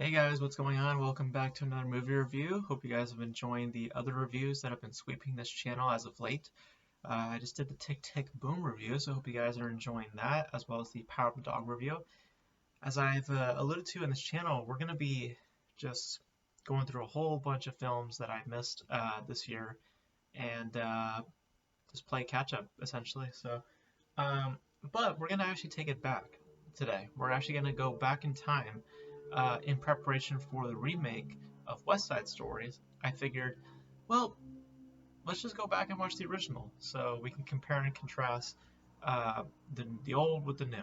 Hey guys, what's going on? Welcome back to another movie review. Hope you guys have been enjoying the other reviews that have been sweeping this channel as of late. I just did the Tick Tick Boom review, so I hope you guys are enjoying that, as well as the Power of the Dog review. As I've alluded to in this channel, we're going to be just going through a whole bunch of films that I missed this year and just play catch up, essentially. But we're going to actually take it back today. We're actually going to go back in time in preparation for the remake of West Side Stories. I figured, well, let's just go back and watch the original so we can compare and contrast the old with the new.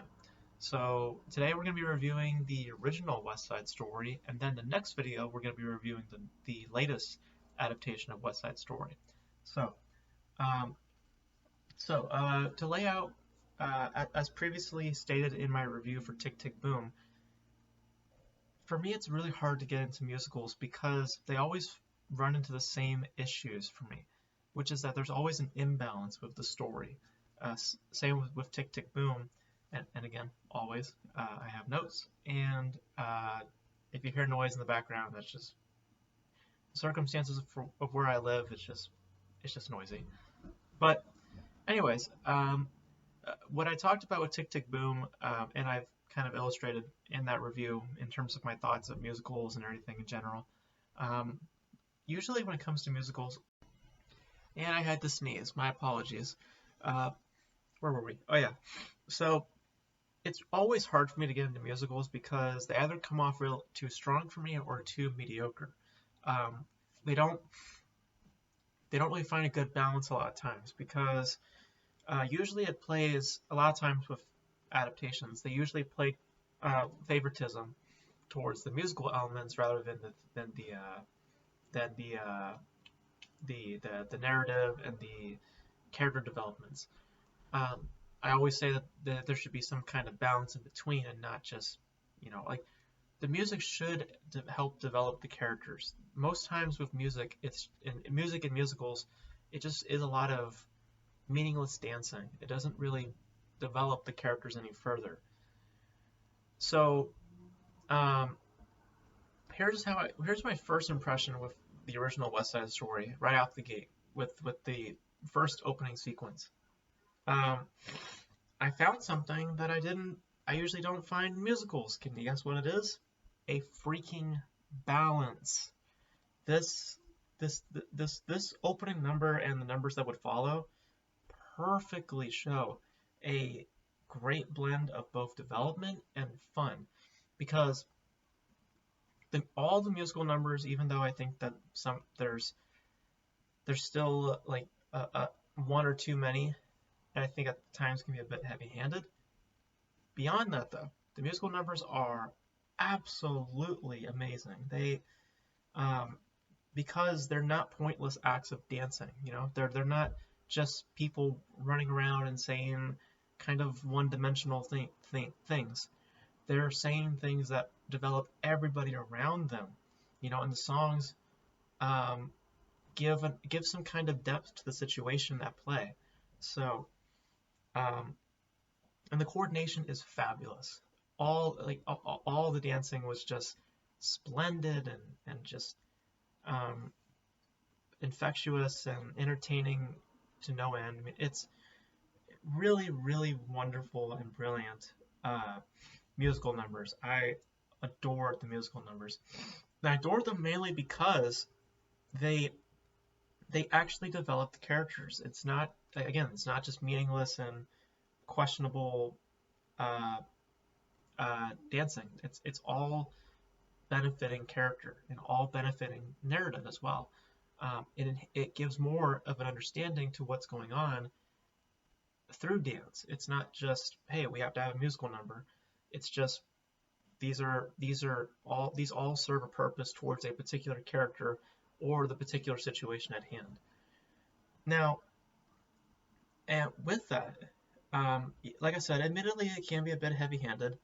So today we're going to be reviewing the original West Side Story, and then the next video we're going to be reviewing the latest adaptation of West Side Story. So, um, to lay out, as previously stated in my review for Tick Tick Boom, for me it's really hard to get into musicals because they always run into the same issues for me, which is that there's always an imbalance with the story. Same with Tick Tick Boom, and again, always, I have notes, and if you hear noise in the background, that's just circumstances of where I live. It's just noisy. But anyways, what I talked about with Tick Tick Boom, and I've kind of illustrated in that review in terms of my thoughts of musicals and everything in general. Usually when it comes to musicals, and I had to sneeze, my apologies. Where were we? Oh yeah. So it's always hard for me to get into musicals because they either come off real too strong for me or too mediocre. They don't really find a good balance a lot of times because usually it plays a lot of times with adaptations. They usually play favoritism towards the musical elements rather than the narrative and the character developments. I always say that there should be some kind of balance in between and not just, like the music should help develop the characters. Most times with music, it's in music and musicals, it just is a lot of meaningless dancing. It doesn't really develop the characters any further. So, here's my first impression with the original West Side Story right out the gate with the first opening sequence. I found something that I usually don't find in musicals. Can you guess what it is? A freaking balance. This opening number and the numbers that would follow perfectly show a great blend of both development and fun, because all the musical numbers, even though I think that there's still like one or too many, and I think at times can be a bit heavy-handed. Beyond that, though, the musical numbers are absolutely amazing. They because they're not pointless acts of dancing. They're not just people running around and saying kind of one-dimensional things. They're saying things that develop everybody around them, and the songs give some kind of depth to the situation at play. So, and the coordination is fabulous. All the dancing was just splendid and just infectious and entertaining to no end. I mean, it's really, really wonderful and brilliant musical numbers. I adore the musical numbers. And I adore them mainly because they actually develop the characters. It's not just meaningless and questionable dancing. It's all benefiting character and all benefiting narrative as well. It gives more of an understanding to what's going on through dance. It's not just, hey, we have to have a musical number. It's just these all serve a purpose towards a particular character or the particular situation at hand. Now, and with that, like I said, admittedly it can be a bit heavy-handed,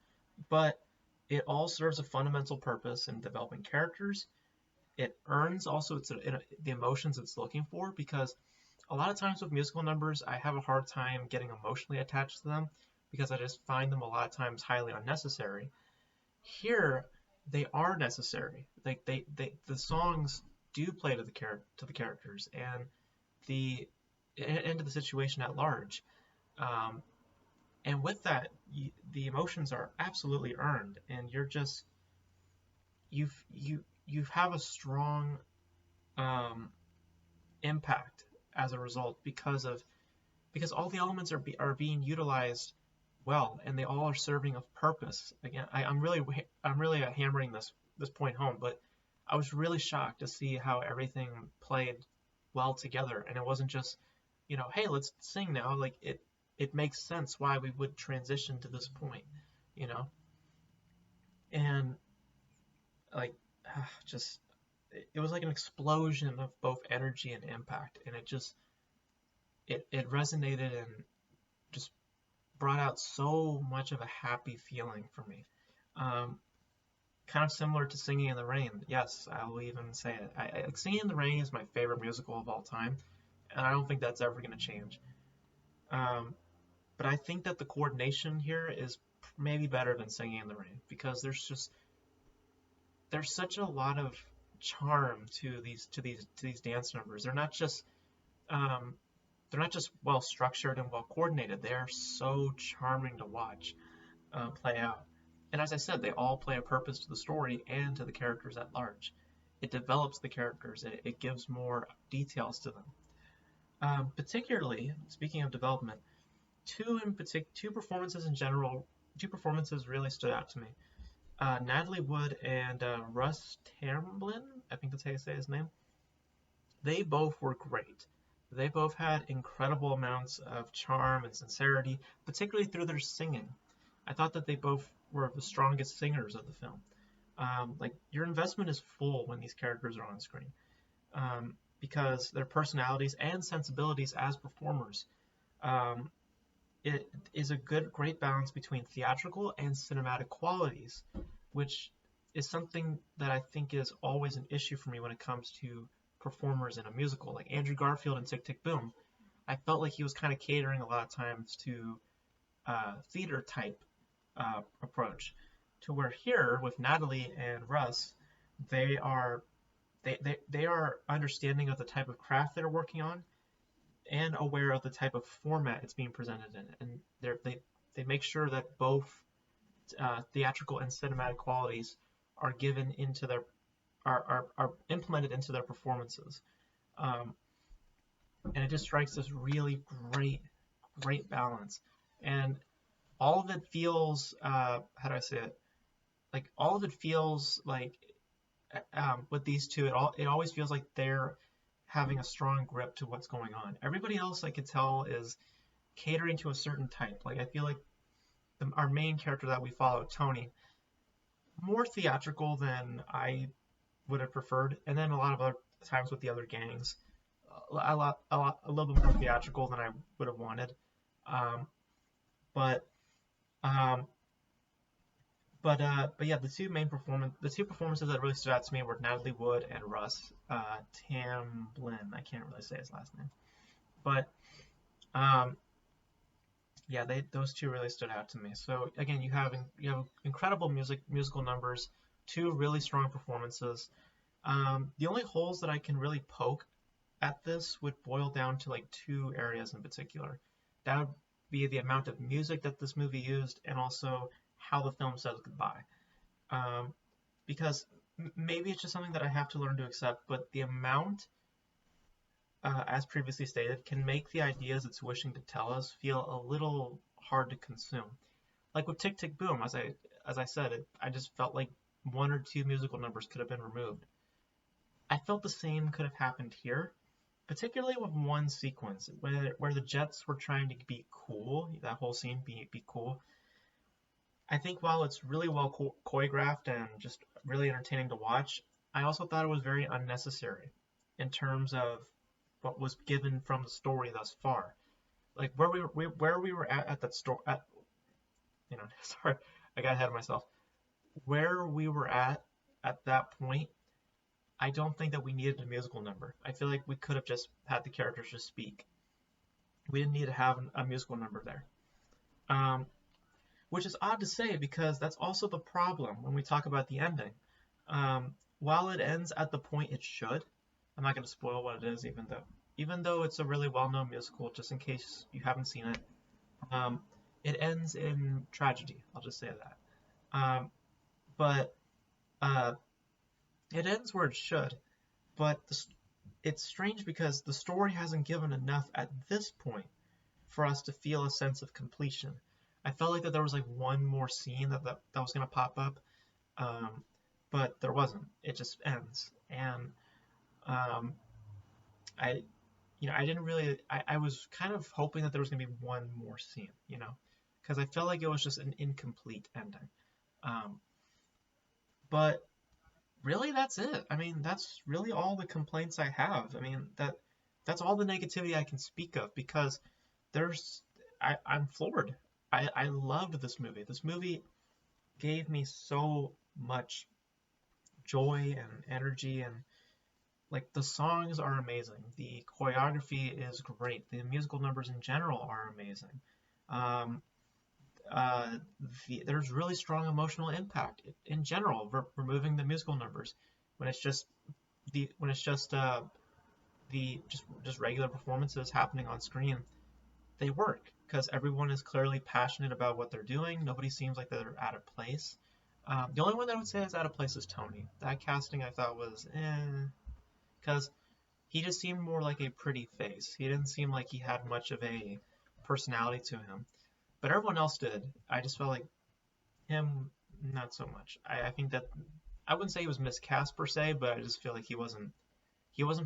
but it all serves a fundamental purpose in developing characters. It earns also the emotions it's looking for, because a lot of times with musical numbers, I have a hard time getting emotionally attached to them because I just find them a lot of times highly unnecessary. Here, they are necessary. Like the songs do play to the characters the and to the situation at large. Um, and with that, the emotions are absolutely earned, and you have a strong um, impact as a result because all the elements are being utilized well, and they all are serving a purpose. Again, I'm really hammering this point home, but I was really shocked to see how everything played well together, and it wasn't just, hey, let's sing now. Like it makes sense why we would transition to this point, you know, and like just it was like an explosion of both energy and impact, and it resonated and just brought out so much of a happy feeling for me. Um, Kind of similar to Singing in the Rain. Yes, I'll even say it. Singing in the Rain is my favorite musical of all time, and I don't think that's ever going to change. Um, but I think that the coordination here is maybe better than Singing in the Rain because there's such a lot of charm to these dance numbers. Um, they're not just well structured and well coordinated. They are so charming to watch play out. And as I said, they all play a purpose to the story and to the characters at large. It develops the characters. It gives more details to them. Particularly, speaking of development, two performances in general, two performances really stood out to me. Natalie Wood and Russ Tamblyn, I think that's how you say his name. They both were great. They both had incredible amounts of charm and sincerity, particularly through their singing. I thought that they both were the strongest singers of the film. Like your investment is full when these characters are on screen, because their personalities and sensibilities as performers. Um, it is a great balance between theatrical and cinematic qualities, which is something that I think is always an issue for me when it comes to performers in a musical. Like Andrew Garfield in Tick Tick Boom, I felt like he was kind of catering a lot of times to theater type approach, to where here with Natalie and Russ, they are they are understanding of the type of craft they're working on and aware of the type of format it's being presented in, and they make sure that both theatrical and cinematic qualities are given into their are implemented into their performances, um, and it just strikes this really great balance, and all of it feels how do I say it? Like all of it feels like with these two, it always feels like they're having a strong grip to what's going on. Everybody else I could tell is catering to a certain type. Like I feel like our main character that we follow, Tony, more theatrical than I would have preferred, and then a lot of other times with the other gangs, a little bit more theatrical than I would have wanted. Um, but um, but yeah, the two performances that really stood out to me were Natalie Wood and Russ Tamblyn. I can't really say his last name, but um, yeah, those two really stood out to me. So again, you have incredible musical numbers, two really strong performances. The only holes that I can really poke at this would boil down to like two areas in particular. That would be the amount of music that this movie used, and also how the film says goodbye. Um, because maybe it's just something that I have to learn to accept, but the amount, as previously stated, can make the ideas it's wishing to tell us feel a little hard to consume. Like with Tick Tick Boom, as I said, I just felt like one or two musical numbers could have been removed. I felt the same could have happened here, particularly with one sequence where the Jets were trying to be cool, that whole scene be cool. I think while it's really well choreographed and just really entertaining to watch, I also thought it was very unnecessary in terms of what was given from the story thus far. Like where we were at that story, sorry, I got ahead of myself. Where we were at that point, I don't think that we needed a musical number. I feel like we could have just had the characters just speak. We didn't need to have a musical number there. Um, which is odd to say because that's also the problem when we talk about the ending. While it ends at the point it should, I'm not going to spoil what it is, even though it's a really well-known musical, just in case you haven't seen it. Um, it ends in tragedy. I'll just say that. Um, but uh, it ends where it should. But it's strange because the story hasn't given enough at this point for us to feel a sense of completion. I felt like that there was like one more scene that was going to pop up, um, but there wasn't. It just ends, and um, I, I didn't really. I was kind of hoping that there was going to be one more scene, because I felt like it was just an incomplete ending. Um, but really, that's it. I mean, that's really all the complaints I have. I mean, that's all the negativity I can speak of because there's I'm floored. I loved this movie. This movie gave me so much joy and energy, and like the songs are amazing. The choreography is great. The musical numbers in general are amazing. Um, uh, there's really strong emotional impact in general. Removing the musical numbers when it's just the just regular performances happening on screen, they work because everyone is clearly passionate about what they're doing. Nobody seems like they're out of place. The only one that I would say is out of place is Tony. That casting I thought was because he just seemed more like a pretty face. He didn't seem like he had much of a personality to him. But everyone else did. I just felt like him, not so much. I think that I wouldn't say he was miscast per se, but I just feel like he wasn't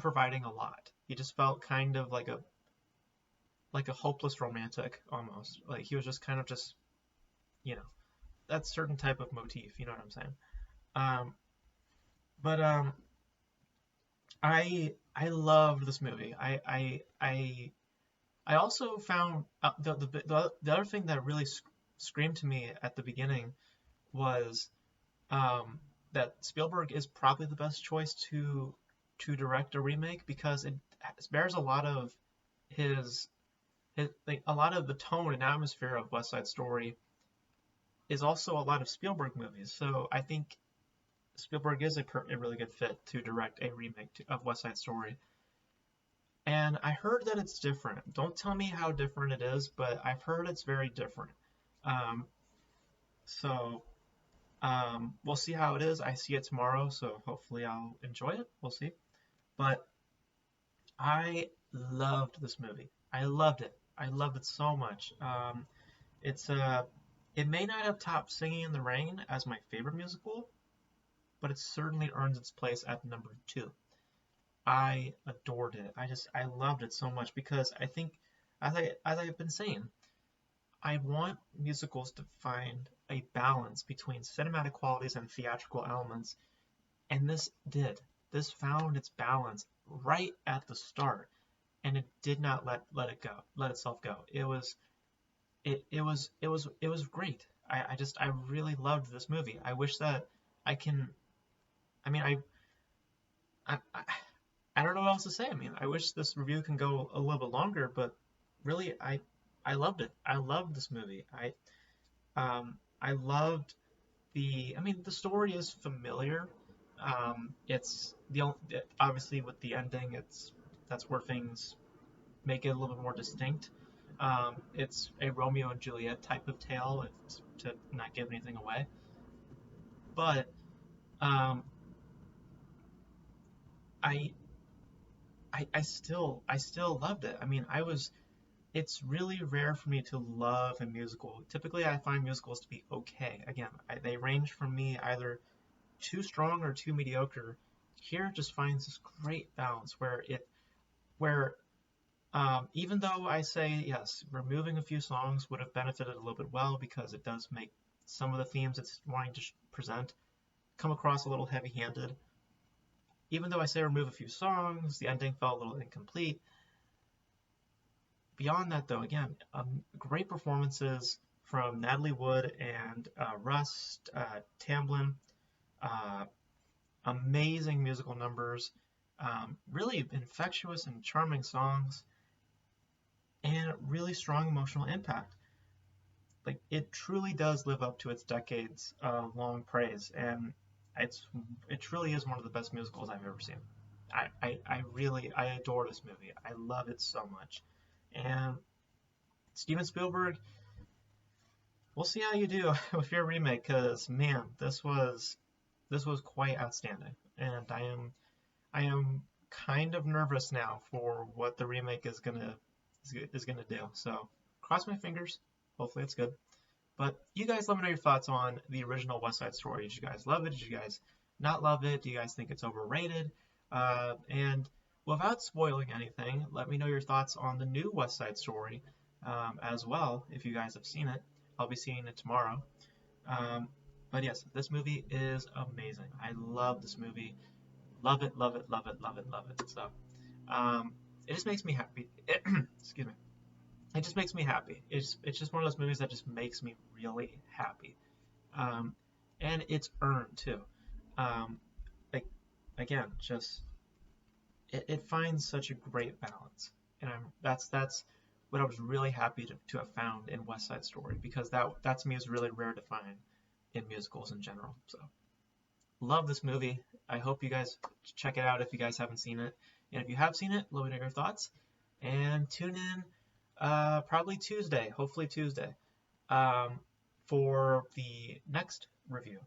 providing a lot. He just felt kind of like a hopeless romantic almost. Like he was just kind of just you know that certain type of motif. You know what I'm saying? Um, but I loved this movie. I also found the other thing that really screamed to me at the beginning was um, that Spielberg is probably the best choice to direct a remake because it bears a lot of his like a lot of the tone and atmosphere of West Side Story is also a lot of Spielberg movies. So I think Spielberg is a really good fit to direct a remake of West Side Story. And I heard that it's different. Don't tell me how different it is, but I've heard it's very different. Um, so we'll see how it is. I see it tomorrow, so hopefully I'll enjoy it. We'll see. But I loved this movie. I loved it. I loved it so much. It's it may not have topped Singing in the Rain as my favorite musical, but it certainly earns its place at number two. I adored it. I loved it so much because I think, as I've been saying, I want musicals to find a balance between cinematic qualities and theatrical elements, and this did. This found its balance right at the start, and it did not let itself go. It was great. I really loved this movie. I wish that I can. I mean, I I don't know what else to say. I mean, I wish this review can go a little bit longer, but really, I loved it. I loved this movie. I loved I mean, the story is familiar. It's obviously with the ending, that's where things make it a little bit more distinct. It's a Romeo and Juliet type of tale, to not give anything away. But um, I, I still loved it. I mean, it's really rare for me to love a musical. Typically, I find musicals to be okay. Again, they range from me either too strong or too mediocre. Here, it just finds this great balance where even though I say yes, removing a few songs would have benefited a little bit well because it does make some of the themes it's wanting to present come across a little heavy-handed. Even though I say remove a few songs, the ending felt a little incomplete. Beyond that, though, again, great performances from Natalie Wood and Russ, Tamblyn, uh, amazing musical numbers, really infectious and charming songs, and really strong emotional impact. Like it truly does live up to its decades long praise, and it truly is one of the best musicals I've ever seen. I adore this movie. I love it so much. And Steven Spielberg, we'll see how you do with your remake, because man, this was quite outstanding, and I am kind of nervous now for what the remake is gonna do. So cross my fingers. Hopefully it's good. But you guys let me know your thoughts on the original West Side Story. Did you guys love it? Did you guys not love it? Do you guys think it's overrated? And without spoiling anything, let me know your thoughts on the new West Side Story as well, if you guys have seen it. I'll be seeing it tomorrow. Um, but yes, this movie is amazing. I love this movie. Love it, love it, love it, love it, love it. So um, it just makes me happy. Excuse me. It just makes me happy. It's just one of those movies that just makes me really happy. Um, and it's earned too. Um, like again, just it finds such a great balance, and that's what I was really happy to have found in West Side Story, because that to me is really rare to find in musicals in general. So love this movie. I hope you guys check it out if you guys haven't seen it, and if you have seen it, let me know your thoughts. And tune in probably Tuesday, hopefully Tuesday, um, for the next review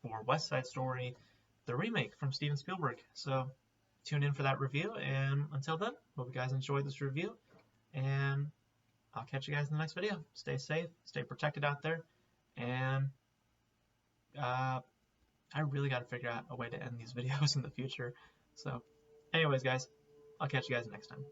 for West Side Story, the remake from Steven Spielberg. So tune in for that review, and until then, hope you guys enjoyed this review, and I'll catch you guys in the next video. Stay safe, stay protected out there, and uh, I really got to figure out a way to end these videos in the future. So anyways, guys, I'll catch you guys next time.